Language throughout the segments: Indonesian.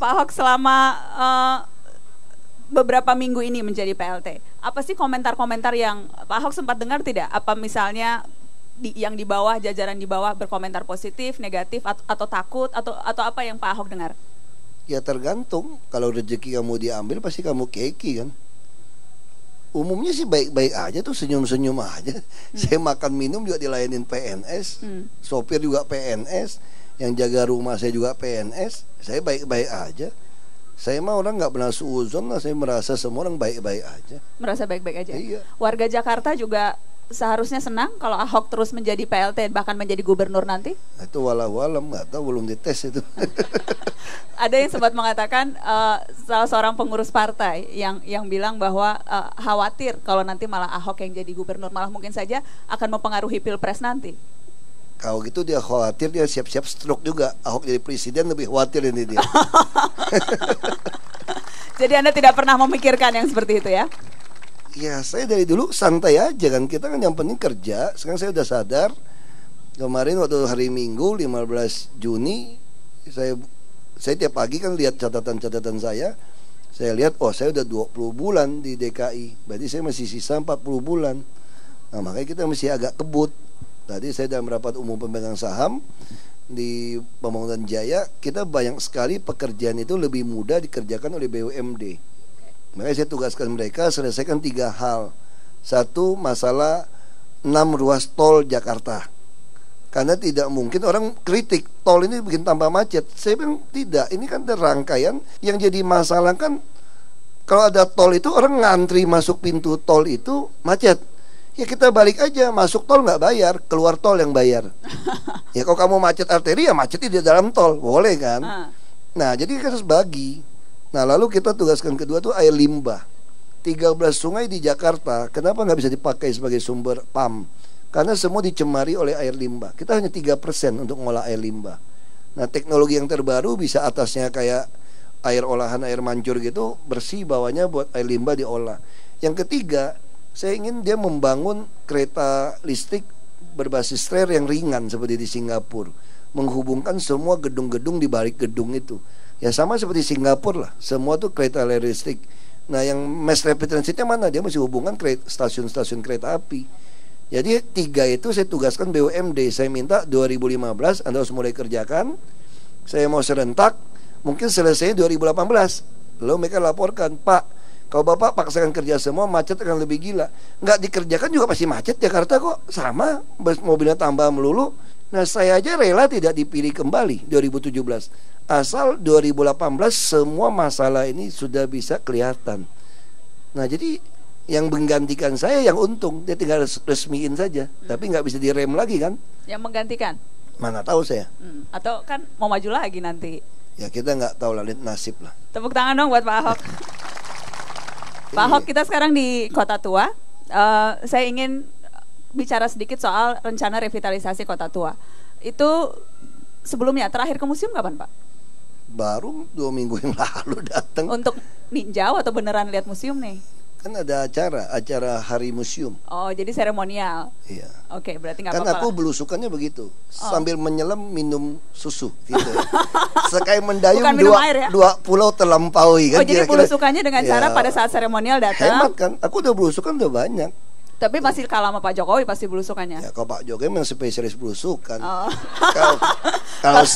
Pak Ahok selama beberapa minggu ini menjadi PLT, apa sih komentar-komentar yang Pak Ahok sempat dengar tidak? Apa misalnya yang di bawah, jajaran di bawah berkomentar positif, negatif, atau takut, atau apa yang Pak Ahok dengar? Ya tergantung, kalau rezeki kamu diambil pasti kamu keki kan. Umumnya sih baik-baik aja tuh, senyum-senyum aja. Saya makan minum juga dilayanin PNS, sopir juga PNS, yang jaga rumah saya juga PNS. Saya baik-baik aja. Saya mah orang nggak pernah suuzon lah. Saya merasa semua orang baik-baik aja. Merasa baik-baik aja. Iya. Warga Jakarta juga seharusnya senang kalau Ahok terus menjadi PLT bahkan menjadi gubernur nanti? Itu walau-walam, nggak tahu, belum dites itu. Ada yang sempat mengatakan salah seorang pengurus partai yang bilang bahwa khawatir kalau nanti malah Ahok yang jadi gubernur, malah mungkin saja akan mempengaruhi Pilpres nanti. Kalau gitu dia khawatir, dia siap-siap stroke juga. Ahok jadi presiden lebih khawatir ini dia. Jadi Anda tidak pernah memikirkan yang seperti itu ya? Ya saya dari dulu santai aja kan. Kita kan yang penting kerja. Sekarang saya udah sadar. Kemarin waktu hari Minggu 15 Juni Saya tiap pagi kan lihat catatan-catatan saya. Saya lihat, oh saya udah 20 bulan di DKI. Berarti saya masih sisa 40 bulan. Nah makanya kita mesti agak kebut. Tadi saya dalam rapat umum pemegang saham di Pembangunan Jaya, kita banyak sekali pekerjaan itu lebih mudah dikerjakan oleh BUMD. Makanya saya tugaskan mereka selesaikan 3 hal. 1, masalah 6 ruas tol Jakarta. Karena tidak mungkin orang kritik tol ini bikin tambah macet. Saya bilang tidak, ini kan ada rangkaian. Yang jadi masalah kan kalau ada tol itu orang ngantri masuk pintu tol itu macet. Ya kita balik aja, masuk tol nggak bayar, keluar tol yang bayar. Ya kalau kamu macet arteri ya macet di dalam tol, boleh kan? Nah jadi kita harus bagi. Nah lalu kita tugaskan kedua tuh air limbah. 13 sungai di Jakarta, kenapa nggak bisa dipakai sebagai sumber PAM? Karena semua dicemari oleh air limbah. Kita hanya 3% untuk mengolah air limbah. Nah teknologi yang terbaru bisa atasnya kayak air olahan, air mancur gitu, bersih, bawahnya buat air limbah diolah. Yang ketiga, saya ingin dia membangun kereta listrik berbasis rel yang ringan seperti di Singapura, menghubungkan semua gedung-gedung di balik gedung itu. Ya sama seperti Singapura lah, semua tuh kereta listrik. Nah yang mass rapid transitnya mana? Dia masih hubungan stasiun-stasiun kereta api. Jadi 3 itu saya tugaskan BUMD. Saya minta 2015 Anda harus mulai kerjakan. Saya mau serentak, mungkin selesai 2018. Lalu mereka laporkan, Pak, kalau Bapak paksakan kerja semua, macet akan lebih gila. Nggak dikerjakan juga pasti macet. Jakarta kok sama, mobilnya tambah melulu. Nah saya aja rela tidak dipilih kembali 2017. Asal 2018 semua masalah ini sudah bisa kelihatan. Nah jadi yang menggantikan saya yang untung, dia tinggal resmiin saja. Tapi nggak bisa direm lagi kan. Yang menggantikan? Mana tahu saya. Atau kan mau maju lagi nanti. Ya kita nggak tahu lah, nasib lah. Tepuk tangan dong buat Pak Ahok. Pak Ahok, kita sekarang di Kota Tua. Saya ingin bicara sedikit soal rencana revitalisasi Kota Tua. Itu sebelumnya terakhir ke museum kapan Pak? Baru 2 minggu yang lalu datang. Untuk ninjau atau beneran lihat museum nih? Kan ada acara hari museum. Oh jadi seremonial. Iya. Oke, berarti nggak apa-apa. Kan aku belusukannya begitu, sambil menyelam minum susu gitu. Sekali mendayung dua pulau terlampaui kan. Oh jadi belusukannya dengan cara pada saat seremonial datang. Hemat kan, aku udah belusukan udah banyak. Tapi masih kalah sama Pak Jokowi pasti belusukannya. Ya kalau Pak Jokowi memang spesialis belusukan.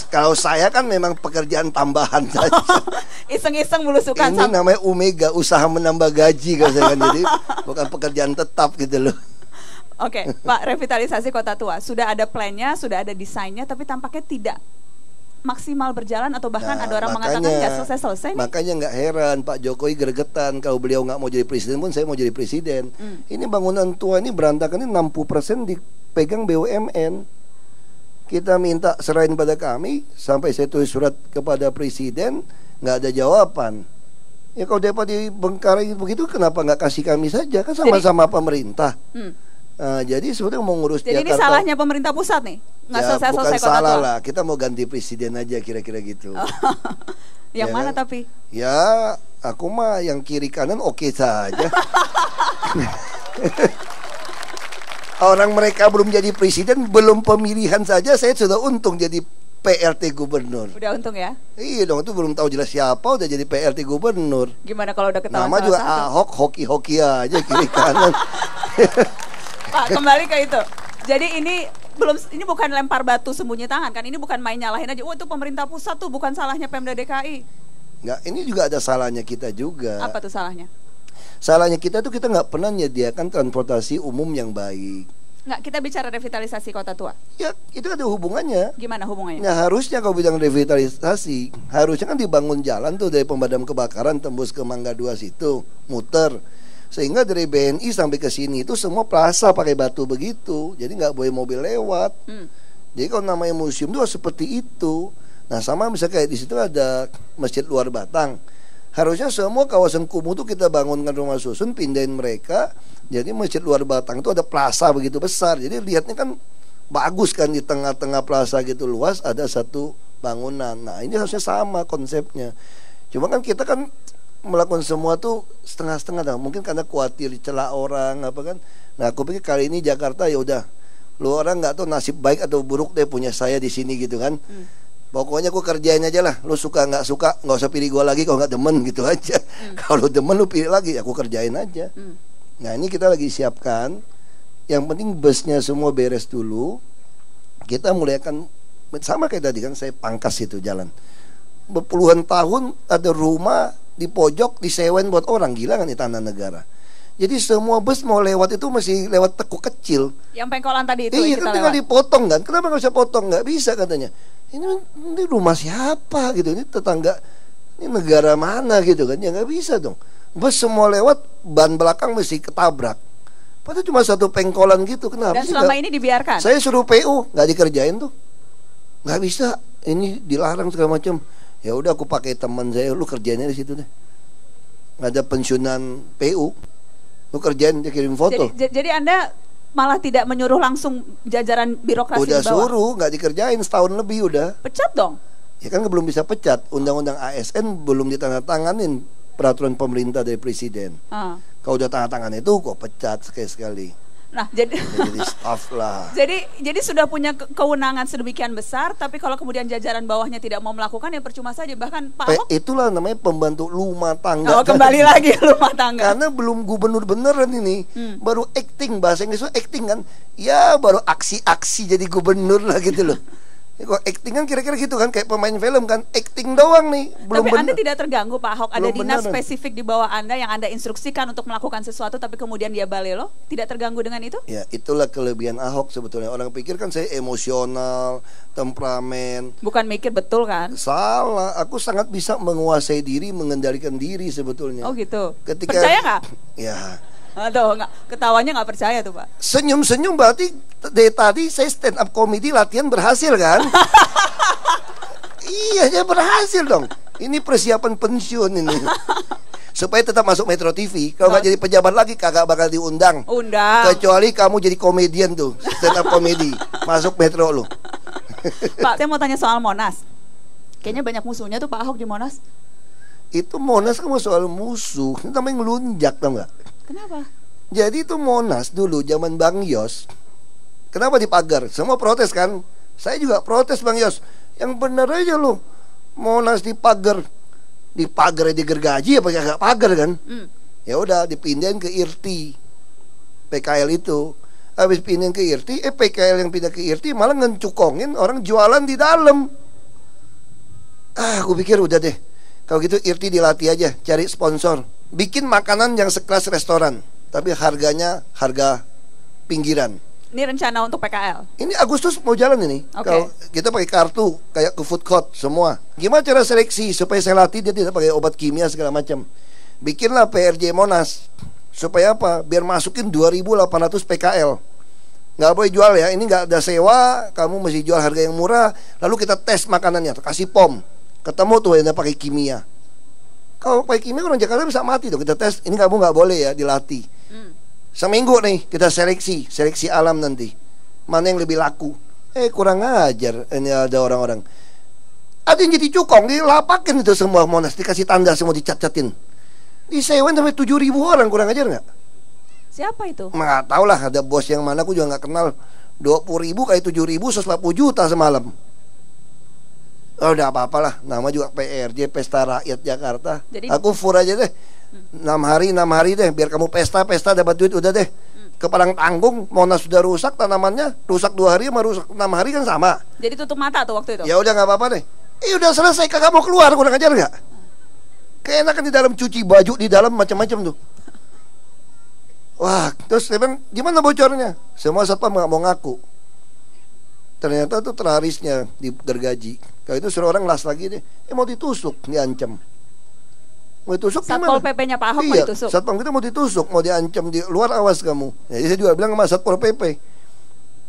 Kalau saya kan memang pekerjaan tambahan saja. Iseng-iseng belusukan. Ini namanya Omega, usaha menambah gaji kalau saya kan. Jadi bukan pekerjaan tetap gitu loh. Oke, Pak, revitalisasi Kota Tua sudah ada plannya, sudah ada desainnya, tapi tampaknya tidak maksimal berjalan atau bahkan ada orang mengatakan nggak selesai-selesai nih. Makanya nggak heran Pak Jokowi gregetan kalau beliau nggak mau jadi presiden pun saya mau jadi presiden. Ini bangunan tua ini berantakan, ini 60% dipegang BUMN. Kita minta serahin pada kami, sampai saya tulis surat kepada presiden, nggak ada jawaban. Ya kalau dapat dibengkarai begitu, kenapa nggak kasih kami saja? Kan sama-sama pemerintah. Jadi sebetulnya mau ngurus Jakarta. Jadi ini salahnya pemerintah pusat nih? Nggak selesai-selesai bukan salah lah, kita mau ganti presiden aja kira-kira gitu. Yang mana tapi? Ya aku mah yang kiri kanan oke saja. Orang mereka belum jadi presiden, belum pemilihan saja saya sudah untung jadi PLT gubernur. Udah untung ya. Iya dong, itu belum tahu jelas siapa udah jadi PLT gubernur. Gimana kalau udah ketahuan Nama salah juga satu? Ahok, hoki-hoki aja kiri kanan. Pak, kembali ke itu. Jadi ini bukan lempar batu sembunyi tangan kan? Ini bukan main nyalahin aja. Oh, itu pemerintah pusat tuh, bukan salahnya Pemda DKI. Nggak, ini juga ada salahnya kita juga. Apa tuh salahnya? Salahnya kita tuh kita nggak pernah menyediakan transportasi umum yang baik. Nggak, kita bicara revitalisasi kota tua. Ya, itu ada hubungannya. Gimana hubungannya? Nah, harusnya kalau bilang revitalisasi, harusnya kan dibangun jalan tuh dari pemadam kebakaran tembus ke Mangga 2 situ, muter. Sehingga dari BNI sampai ke sini itu semua plaza pakai batu begitu. Jadi nggak boleh mobil lewat. Jadi kalau namanya museum itu seperti itu. Nah, sama misalnya kayak di situ ada Masjid Luar Batang. Harusnya semua kawasan kumuh itu kita bangunkan rumah susun, pindahin mereka. Jadi Masjid Luar Batang itu ada plaza begitu besar. Jadi lihatnya kan bagus kan, di tengah-tengah plaza gitu luas ada satu bangunan. Nah, ini harusnya sama konsepnya. Cuma kan kita kan melakukan semua tuh setengah-setengah dah. Mungkin karena khawatir dicela orang apa kan. Nah, aku pikir kali ini Jakarta ya udah, lu orang nggak tahu nasib baik atau buruk deh punya saya di sini gitu kan. Pokoknya aku kerjain aja lah. Lu suka nggak usah pilih gua lagi kalau nggak demen gitu aja. Kalau demen lu pilih lagi, aku kerjain aja. Nah, ini kita lagi siapkan. Yang penting busnya semua beres dulu. Kita mulai akan sama kayak tadi kan, saya pangkas itu jalan. Berpuluhan tahun ada rumah di pojok disewain buat orang, gila kan di tanah negara. Jadi semua bus mau lewat itu masih lewat tekuk kecil. Yang pengkolan tadi itu Iya yang kan kita tinggal lewat. dipotong kan. Kenapa nggak bisa potong? Nggak bisa katanya. Ini rumah siapa gitu, ini tetangga, ini negara mana gitu kan. Ya nggak bisa dong. Bus semua lewat, ban belakang mesti ketabrak. Padahal cuma satu pengkolan gitu. Kenapa Dan sih selama nggak? ini dibiarkan. Saya suruh PU nggak dikerjain tuh. Nggak bisa. Ini dilarang segala macam. Ya udah aku pakai teman saya, lu kerjainnya di situ deh. Nggak ada pensiunan PU. Lu kerjain, dia kirim foto. Jadi Anda malah tidak menyuruh langsung jajaran birokrasi Udah di bawah. suruh, nggak dikerjain setahun lebih udah. Pecat dong. Ya kan belum bisa pecat. Undang-undang ASN belum ditandatanganin peraturan pemerintah dari presiden. Kalau udah tanda tangan itu kok pecat sekali-sekali. Nah, jadi Jadi staff lah. jadi sudah punya kewenangan sedemikian besar, tapi kalau kemudian jajaran bawahnya tidak mau melakukan, ya percuma saja. Bahkan Pak Ahok Itulah namanya pembantu rumah tangga. kembali lagi rumah tangga. Karena belum gubernur beneran ini. Baru acting, bahasa Inggris itu acting kan. Ya baru aksi-aksi jadi gubernur lah gitu loh. Ya, kok acting kan kira-kira gitu kan, kayak pemain film kan, acting doang nih, belum Tapi Anda bener. tidak terganggu Pak Ahok, ada Belum dinas beneran. spesifik di bawah Anda yang Anda instruksikan untuk melakukan sesuatu, tapi kemudian dia balelo, tidak terganggu dengan itu? Ya itulah kelebihan Ahok sebetulnya. Orang pikir kan saya emosional, temperamen. Bukan mikir betul kan? Salah, aku sangat bisa menguasai diri, mengendalikan diri sebetulnya. Oh gitu. Ketika, Percaya nggak? Ya, Aduh, nggak, ketawanya nggak percaya tuh Pak. senyum-senyum berarti dari tadi saya stand up comedy latihan berhasil kan? Iya, saya berhasil dong. Ini persiapan pensiun ini. Supaya tetap masuk Metro TV. Kalau nggak jadi pejabat lagi kagak bakal diundang. Undang. Kecuali kamu jadi komedian tuh, stand up comedy. Masuk Metro lu. Pak, saya mau tanya soal Monas. Kayaknya banyak musuhnya tuh Pak Ahok di Monas. Itu Monas kan soal musuh. Itu namanya ngelunjak, tau nggak? Kenapa? Jadi itu Monas dulu zaman Bang Yos. Kenapa dipagar? Semua protes kan? Saya juga protes Bang Yos. Yang benar aja lu. Monas dipagar. Dipagar aja gergaji apa kagak pagar kan? Ya udah dipindahin ke IRTI. PKL itu. Habis pindahin ke IRTI, PKL yang pindah ke IRTI malah ngencukongin orang jualan di dalam. Aku pikir udah deh. Kalau gitu IRTI dilatih aja, cari sponsor. Bikin makanan yang sekelas restoran, tapi harganya harga pinggiran. Ini rencana untuk PKL. Ini Agustus mau jalan ini. Oke. Kalau kita pakai kartu kayak ke food court semua. Gimana cara seleksi supaya saya latih dia tidak pakai obat kimia segala macam. Bikinlah PRJ Monas. Supaya apa? Biar masukin 2.800 PKL. Nggak boleh jual ya. Ini nggak ada sewa. Kamu mesti jual harga yang murah. Lalu kita tes makanannya. Kasih POM. Ketemu tuh yang pakai kimia. Kalau pakai kimia orang Jakarta bisa mati tuh. Kita tes. Ini kamu nggak boleh ya dilatih. Seminggu nih kita seleksi alam nanti. Mana yang lebih laku? Kurang ajar. Ini ada orang-orang. Ada yang jadi cukong, dilapakin itu semua Monas, dikasih tanda semua, dicat-catin. Disewain sampai 7.000 orang, kurang ajar nggak? Siapa itu? Nggak tahu lah, ada bos yang mana aku juga nggak kenal. 20.000 kali 7.000, 140 juta semalam. Oh, udah apa-apalah, nama juga PRJ, Pesta Rakyat Jakarta. Jadi, aku fur aja deh. 6 hari deh, biar kamu pesta dapat duit udah deh. Ke Padang Tanggung, Monas sudah rusak tanamannya, rusak 2 hari sama rusak 6 hari kan sama. Jadi tutup mata tuh waktu itu. Ya udah nggak apa-apa deh. Udah selesai, kakak mau keluar, kurang ajar nggak? Keenakan di dalam, cuci baju di dalam macam-macam tuh. Wah, terus saya bilang, gimana bocornya? Semua satpam nggak mau ngaku. Ternyata tuh terarisnya digergaji. Kalau itu suruh orang las lagi deh. Mau ditusuk, diancam. Mau ditusuk Satpol gimana? PP-nya Pak Ahok mau Iya, ditusuk. satpam kita mau ditusuk, mau diancam di luar, awas kamu. Jadi saya juga bilang sama Satpol PP,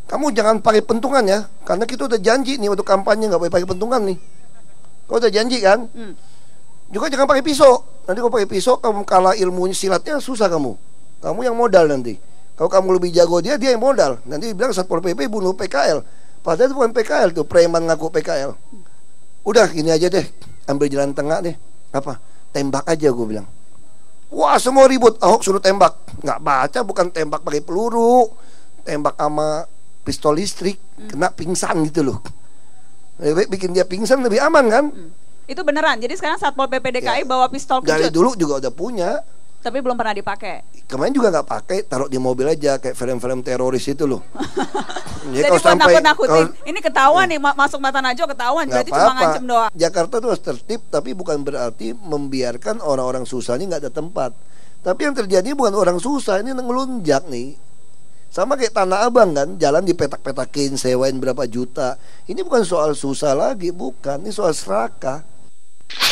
kamu jangan pakai pentungan ya, karena kita udah janji nih waktu kampanye nggak boleh pakai pentungan nih. Kau udah janji kan? Juga jangan pakai pisau. Nanti kalau pakai pisau kamu kalah ilmunya silatnya, susah kamu. Kamu yang modal nanti. Kalau kamu lebih jago dia yang modal. Nanti bilang Satpol PP bunuh PKL. Padahal itu bukan PKL tuh, preman ngaku PKL. Udah gini aja deh, ambil jalan tengah deh. Apa? Tembak aja gue bilang. Wah, semua ribut. Ahok suruh tembak. Nggak baca, bukan tembak pakai peluru, tembak sama pistol listrik, kena pingsan gitu loh. Lebih baik bikin dia pingsan lebih aman kan? Itu beneran. Jadi sekarang Satpol PP DKI bawa pistol Dari kecut. dulu juga udah punya. Tapi belum pernah dipakai. Kemarin juga nggak pakai, taruh di mobil aja kayak film-film teroris itu loh. Jadi buat nakut-nakutin. Ini ketahuan nih, masuk mata Najwa ketahuan. Berarti cuma ngancem doang. Jakarta tuh harus tertib, tapi bukan berarti membiarkan orang-orang susah ini nggak ada tempat. Tapi yang terjadi bukan orang susah, ini ngelunjak nih. Sama kayak Tanah Abang kan, jalan dipetak-petakin, sewain berapa juta. Ini bukan soal susah lagi, bukan. Ini soal serakah.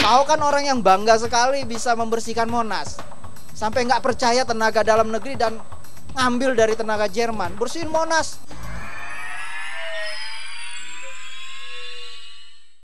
Tahu kan orang yang bangga sekali bisa membersihkan Monas, sampai nggak percaya tenaga dalam negeri dan ngambil dari tenaga Jerman, bersihin Monas.